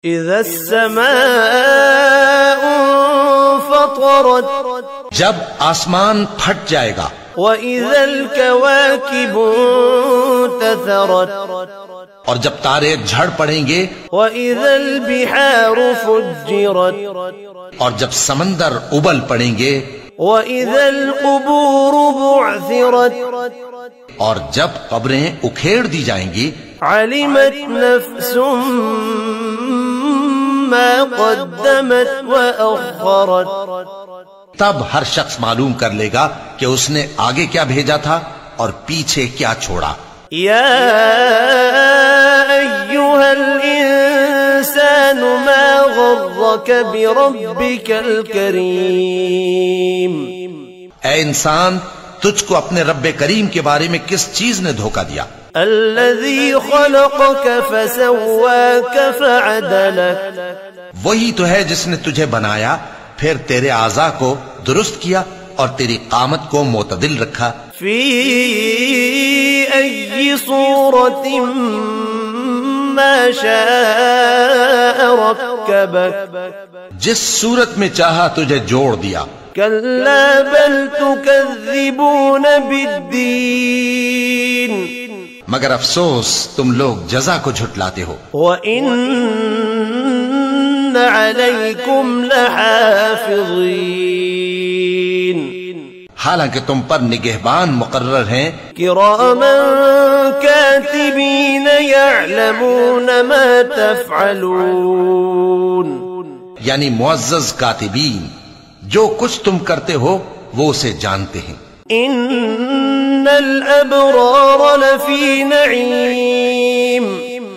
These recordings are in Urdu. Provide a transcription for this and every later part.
اذا السماء انفطرت، جب آسمان پھٹ جائے گا، وَإِذَا الْكَوَاكِبُ انتثرت، اور جب تارے جھڑ پڑیں گے، وَإِذَا الْبِحَارُ فُجِّرت، اور جب سمندر ابل پڑیں گے، وَإِذَا الْقُبُورُ بُعْثِرَتْ، اور جب قبریں اکھیڑ دی جائیں گی، عَلِمَتْ نَفْسٌ مَا قَدَّمَتْ وَأَخَّرَتْ، تب ہر شخص معلوم کر لے گا کہ اس نے آگے کیا بھیجا تھا اور پیچھے کیا چھوڑا۔ یا ایھا الانسان ما غرک بربک الکریم، اے انسان، تجھ کو اپنے رب کریم کے بارے میں کس چیز نے دھوکہ دیا؟ الذی خلقک فسواک فعدلک، وہی تو ہے جس نے تجھے بنایا، پھر تیرے اعضاء کو درست کیا اور تیری قامت کو معتدل رکھا۔ فی ای صورت ما شاء رکبک، جس صورت میں چاہا تجھے جوڑ دیا۔ کلا بل تکذبون بالدین، مگر افسوس تم لوگ جزا کو جھٹلاتے ہو۔ وَإِنَّ عَلَيْكُمْ لَحَافِظِينَ، حالانکہ تم پر نگہبان مقرر ہیں، كِرَامًا كَاتِبِينَ يَعْلَمُونَ مَا تَفْعَلُونَ، یعنی معزز کاتبین، جو کچھ تم کرتے ہو وہ اسے جانتے ہیں۔ إِنَّ الْأَبْرَارَ لَفِي نَعِيمٍ،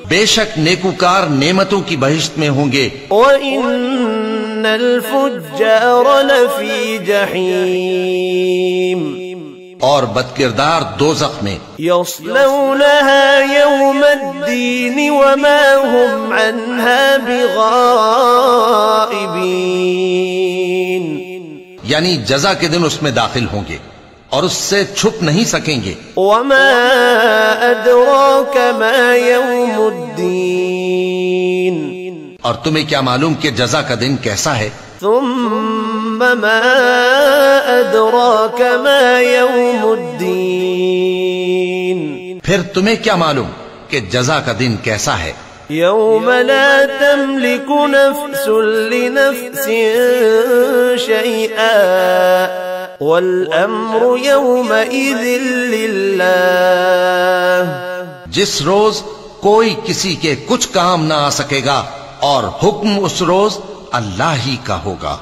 بے شک نیکوکار نعمتوں کی بہشت میں ہوں گے، وَإِنَّ الْفُجَّارَ لَفِي جَحِيمٍ، اور بدکردار دوزخ میں۔ يَصْلَوْنَهَا يَوْمَ الدِّينِ وَمَا هُمْ عَنْهَا بِغَائِبِينَ، یعنی جزا کے دن اس میں داخل ہوں گے اور اس سے چھپ نہیں سکیں گے۔ وَمَا أَدْرَاكَ مَا يَوْمُ الدِّينِ، اور تمہیں کیا معلوم کہ جزا کا دن کیسا ہے؟ ثُمَّ مَا أَدْرَاكَ مَا يَوْمُ الدِّينِ، پھر تمہیں کیا معلوم کہ جزا کا دن کیسا ہے؟ يَوْمَ لَا تَمْلِكُ نَفْسٌ لِنَفْسٍ شَيْئًا وَالْأَمْرُ يَوْمَئِذٍ لِلَّهِ، جس روز کوئی کسی کے کچھ کام نہ آ سکے گا اور حکم اس روز اللہ ہی کا ہوگا۔